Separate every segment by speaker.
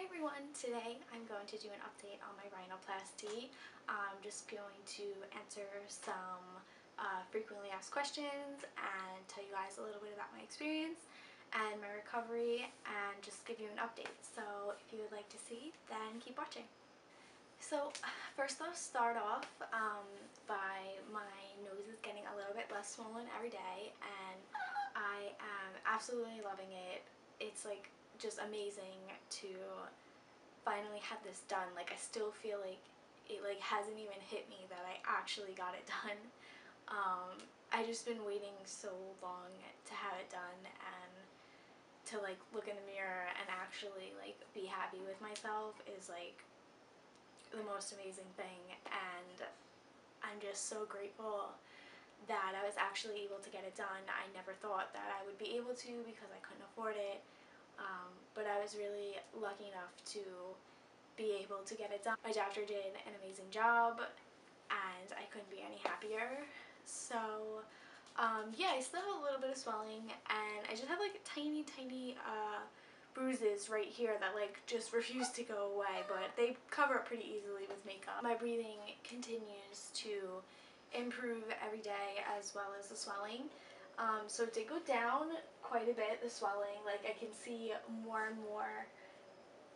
Speaker 1: everyone, today I'm going to do an update on my rhinoplasty. I'm just going to answer some frequently asked questions and tell you guys a little bit about my experience and my recovery and just give you an update. So if you would like to see, then keep watching. So first I'll start off by my nose is getting a little bit less swollen every day, and I am absolutely loving it. It's like just amazing to finally have this done. Like, I still feel like it like hasn't even hit me that I actually got it done. I just been waiting so long to have it done and to like look in the mirror and actually like be happy with myself is like the most amazing thing, and I'm just so grateful that I was actually able to get it done. I never thought that I would be able to because I couldn't afford it, but I was really lucky enough to be able to get it done. My doctor did an amazing job and I couldn't be any happier. So yeah, I still have a little bit of swelling and I just have like tiny bruises right here that like just refuse to go away, but they cover up pretty easily with makeup. My breathing continues to improve every day, as well as the swelling. So it did go down quite a bit, the swelling. Like, I can see more and more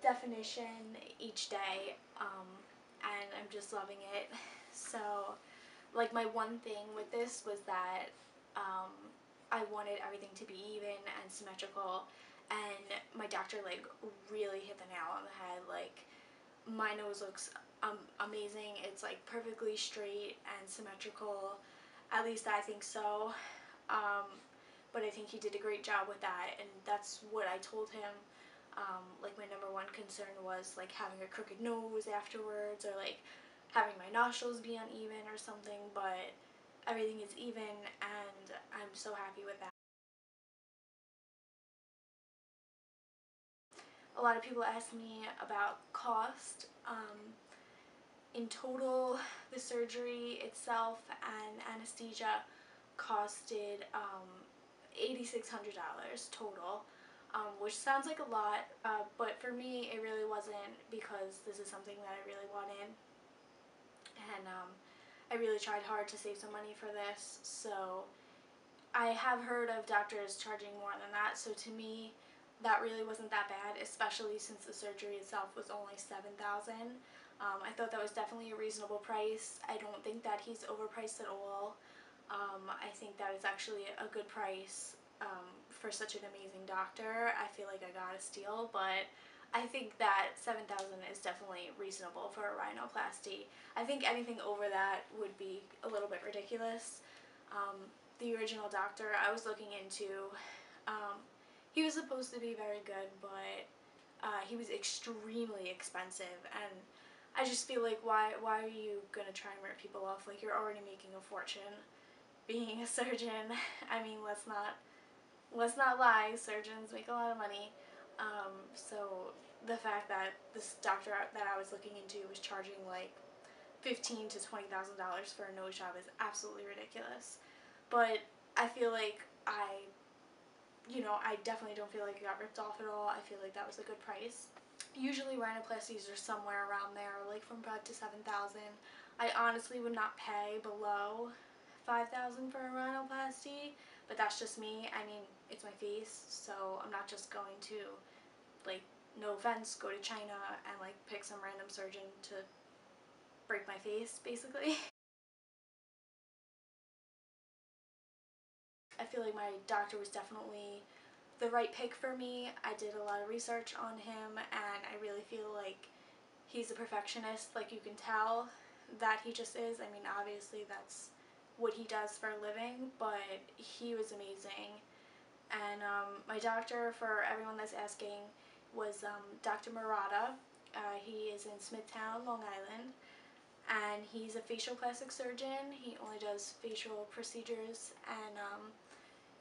Speaker 1: definition each day, and I'm just loving it. So like, my one thing with this was that I wanted everything to be even and symmetrical, and my doctor like really hit the nail on the head. Like, my nose looks amazing. It's like perfectly straight and symmetrical, at least I think so. But I think he did a great job with that, and that's what I told him. Like, my number one concern was like having a crooked nose afterwards, or like having my nostrils be uneven or something, but everything is even and I'm so happy with that. A lot of people ask me about cost. In total, the surgery itself and anesthesia costed $8,600 total, which sounds like a lot, but for me it really wasn't, because this is something that I really wanted, and I really tried hard to save some money for this. So I have heard of doctors charging more than that, so to me that really wasn't that bad, especially since the surgery itself was only $7,000. I thought that was definitely a reasonable price. I don't think that he's overpriced at all. I think that it's actually a good price for such an amazing doctor. I feel like I got a steal, but I think that $7,000 is definitely reasonable for a rhinoplasty. I think anything over that would be a little bit ridiculous. The original doctor I was looking into, he was supposed to be very good, but he was extremely expensive, and I just feel like why are you gonna try and rip people off? Like, you're already making a fortune being a surgeon. I mean, let's not lie, surgeons make a lot of money. So the fact that this doctor that I was looking into was charging like $15,000 to $20,000 for a nose job is absolutely ridiculous. But I feel like I definitely don't feel like I got ripped off at all. I feel like that was a good price. Usually rhinoplasties are somewhere around there, like from $5,000 to $7,000. I honestly would not pay below $5,000 for a rhinoplasty, but that's just me. I mean, it's my face, so I'm not just going to, like, no offense, go to China and like pick some random surgeon to break my face, basically. I feel like my doctor was definitely the right pick for me. I did a lot of research on him, and I really feel like he's a perfectionist. Like, you can tell that he just is. I mean, obviously that's what he does for a living, but he was amazing. And my doctor, for everyone that's asking, was Dr. Murata. He is in Smithtown, Long Island, and he's a facial plastic surgeon. He only does facial procedures, and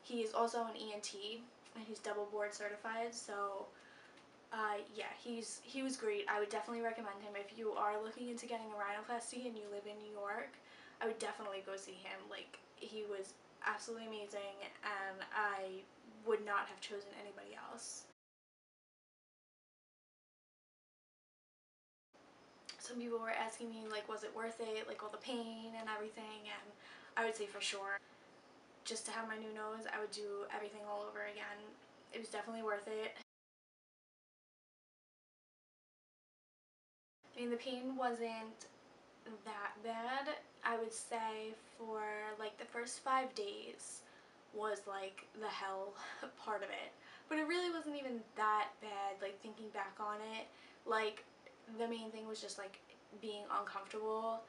Speaker 1: he is also an ENT, and he's double board certified. So yeah, he was great. I would definitely recommend him if you are looking into getting a rhinoplasty and you live in New York. I would definitely go see him. Like, he was absolutely amazing, and I would not have chosen anybody else. some people were asking me like, was it worth it, like all the pain and everything, and I would say for sure. Just to have my new nose, I would do everything all over again. It was definitely worth it. I mean, the pain wasn't that bad. I would say for like the first 5 days was like the hell part of it. But it really wasn't even that bad, like thinking back on it. Like, the main thing was just like being uncomfortable.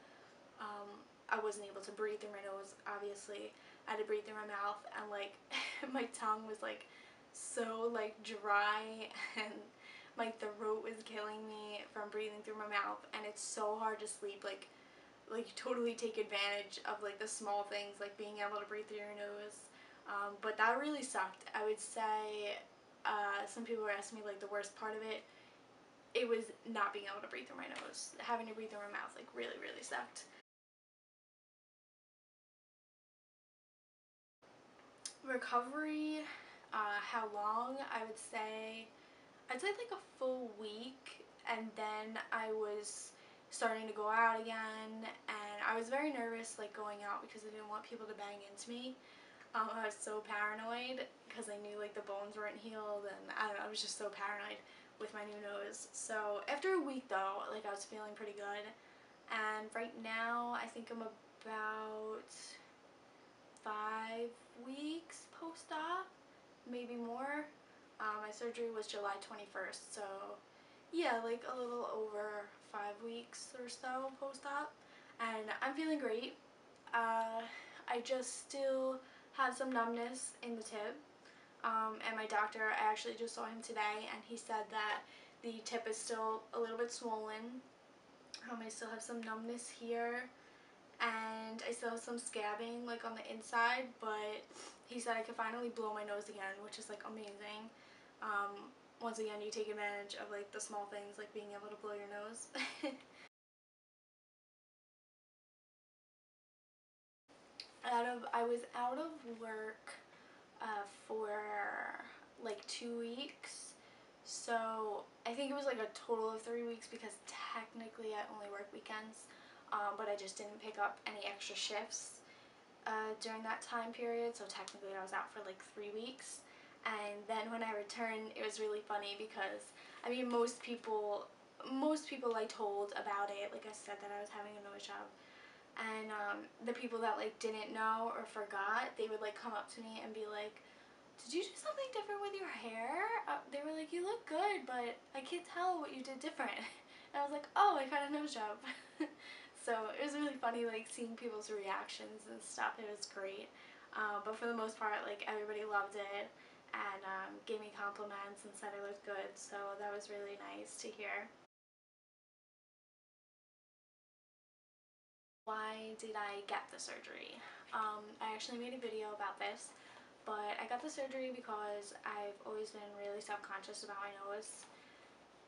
Speaker 1: I wasn't able to breathe through my nose, obviously. I had to breathe through my mouth, and like my tongue was like so like dry, and my throat was killing me from breathing through my mouth, and it's so hard to sleep. Like you totally take advantage of like the small things, like being able to breathe through your nose. But that really sucked. I would say some people were asking me like the worst part of it. It was not being able to breathe through my nose. Having to breathe through my mouth like really, really sucked. Recovery, how long? I'd say like a full week, and then I was starting to go out again, and I was very nervous like going out because I didn't want people to bang into me. I was so paranoid because I knew like the bones weren't healed, and I don't know, I was just so paranoid with my new nose. So after a week though, like I was feeling pretty good, and right now I think I'm about 5 weeks post-op, maybe more. My surgery was July 21st, so yeah, like a little over 5 weeks or so post-op, and I'm feeling great. I just still had some numbness in the tip, and my doctor, I actually just saw him today, and he said that the tip is still a little bit swollen. I still have some numbness here, and I still have some scabbing like on the inside, but he said I could finally blow my nose again, which is like amazing. Once again, you take advantage of like the small things, like being able to blow your nose. I was out of work for like 2 weeks, so I think it was like a total of 3 weeks because technically I only work weekends, but I just didn't pick up any extra shifts during that time period, so technically I was out for like 3 weeks. And then when I returned, it was really funny because I mean most people I told about it, like I said that I was having a nose job, and the people that like didn't know or forgot, they would like come up to me and be like, did you do something different with your hair? They were like, you look good, but I can't tell what you did different. And I was like, oh, I got a nose job. So it was really funny like seeing people's reactions and stuff. It was great. But for the most part, like everybody loved it, and gave me compliments and said I looked good. So that was really nice to hear. Why did I get the surgery? I actually made a video about this, but I got the surgery because I've always been really self-conscious about my nose,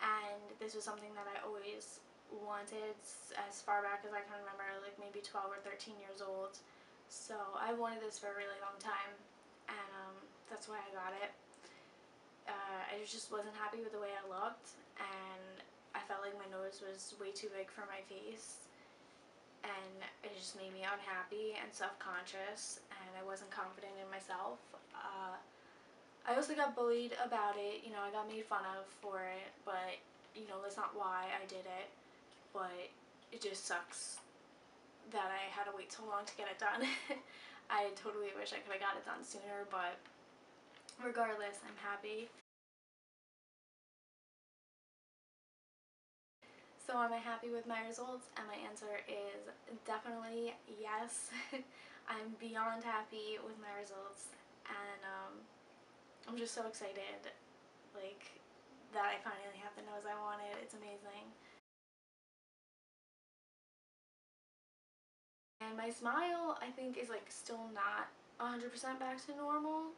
Speaker 1: and this was something that I always wanted as far back as I can remember, like maybe 12 or 13 years old. So I wanted this for a really long time, and that's why I got it. I just wasn't happy with the way I looked, and I felt like my nose was way too big for my face, and it just made me unhappy and self-conscious, and I wasn't confident in myself. I also got bullied about it, I got made fun of for it, but that's not why I did it. But it just sucks that I had to wait so long to get it done. I totally wish I could have got it done sooner, but regardless, I'm happy. So am I happy with my results? And my answer is definitely yes. I'm beyond happy with my results, and I'm just so excited, like, that I finally have the nose I wanted. It's amazing. And my smile, I think, is like still not 100% back to normal,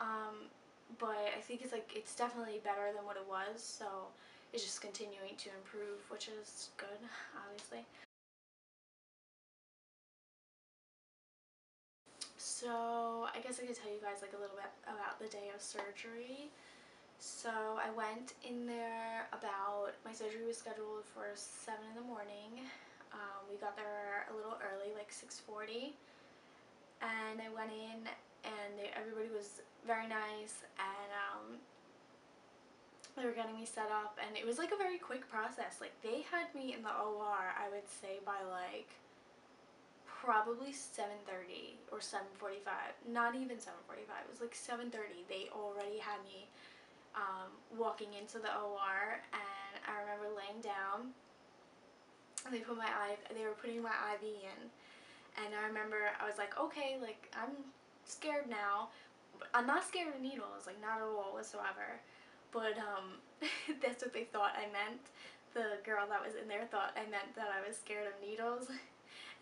Speaker 1: um, but I think it's definitely better than what it was. So it's just continuing to improve, which is good, obviously. So I guess I could tell you guys like a little bit about the day of surgery. So I went in there about, my surgery was scheduled for 7 in the morning. We got there a little early, like 6:40, and I went in and everybody was very nice, and they were getting me set up, and it was like a very quick process. Like they had me in the OR, I would say by like probably 7:30 or 7:45, not even 7:45, it was like 7:30. They already had me walking into the OR, and I remember laying down and they were putting my IV in, and I remember I was like, okay, like I'm scared now, but I'm not scared of needles, like not at all whatsoever, but that's what they thought I meant. The girl that was in there thought I meant that I was scared of needles.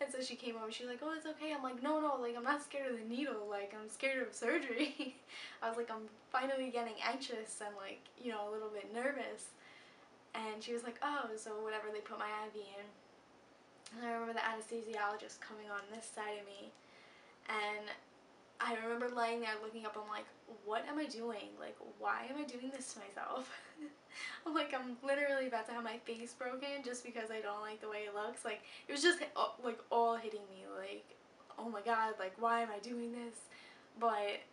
Speaker 1: And so she came over, she was like, oh, it's okay. I'm like, no, like, I'm not scared of the needle, like, I'm scared of surgery. I was like, I'm finally getting anxious and, like, you know, a little bit nervous. And she was like, oh, so whatever, they put my IV in. And I remember the anesthesiologist coming on this side of me, and I remember laying there looking up. I'm like, what am I doing? Like, why am I doing this to myself? I'm like, I'm literally about to have my face broken just because I don't like the way it looks. Like, it was just like all hitting me. Like, oh my god, like, why am I doing this? But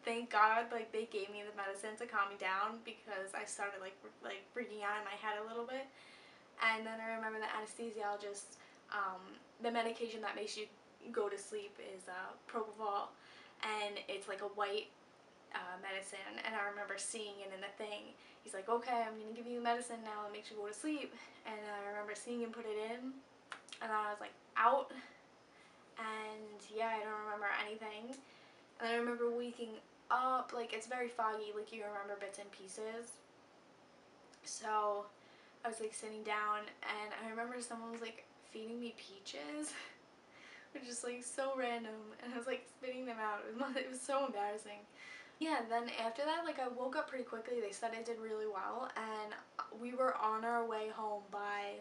Speaker 1: thank God, like, they gave me the medicine to calm me down, because I started like freaking out in my head a little bit. And then I remember the anesthesiologist, the medication that makes you go to sleep is propofol, and it's like a white medicine, and I remember seeing it in the thing. He's like, okay, I'm gonna give you medicine now that makes you go to sleep, and I remember seeing him put it in, and I was like, out, and yeah, I don't remember anything. And I remember waking up, like, it's very foggy, like you remember bits and pieces. So I was like sitting down, and I remember someone was like feeding me peaches, which is like so random, and I was like spitting them out. It was so embarrassing. Yeah, and then after that, like, I woke up pretty quickly. They said I did really well, and we were on our way home by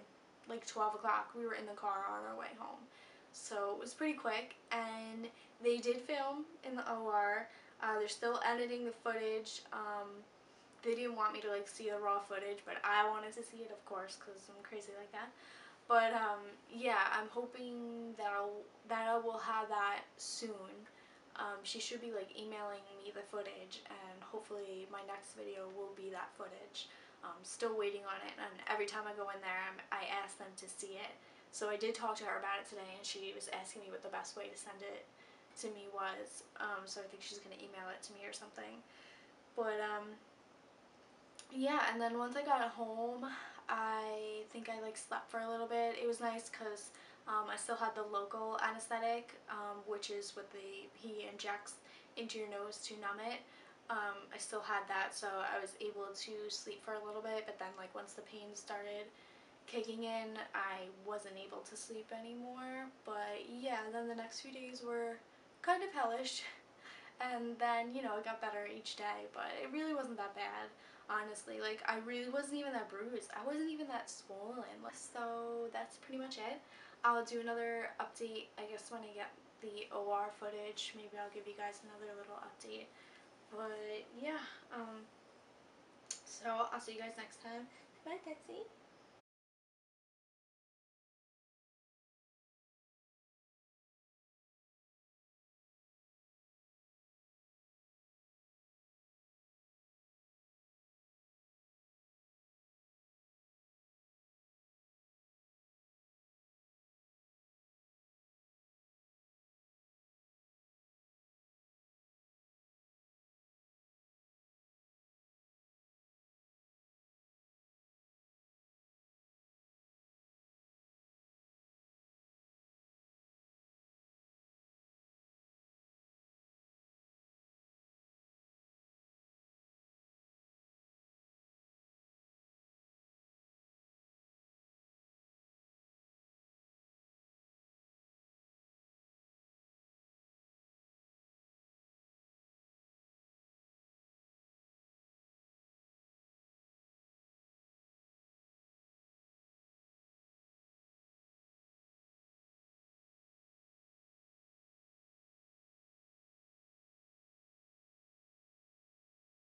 Speaker 1: like 12 o'clock. We were in the car on our way home. So it was pretty quick, and they did film in the OR. They're still editing the footage. They didn't want me to like see the raw footage, but I wanted to see it, of course, because I'm crazy like that. But yeah, I'm hoping that I will have that soon. She should be like emailing me the footage, and hopefully my next video will be that footage. Still waiting on it, and every time I go in there, I ask them to see it. So I did talk to her about it today, and she was asking me what the best way to send it to me was. So I think she's gonna email it to me or something. But yeah, and then once I got home, I think I like slept for a little bit. It was nice because I still had the local anesthetic, which is what he injects into your nose to numb it. I still had that, so I was able to sleep for a little bit, but then like once the pain started kicking in, I wasn't able to sleep anymore. But yeah, then the next few days were kind of hellish. And then, you know, it got better each day, but it really wasn't that bad, honestly. Like, I really wasn't even that bruised. I wasn't even that swollen. So that's pretty much it. I'll do another update, I guess, when I get the OR footage. Maybe I'll give you guys another little update. But yeah, so I'll see you guys next time. Bye, Betsy.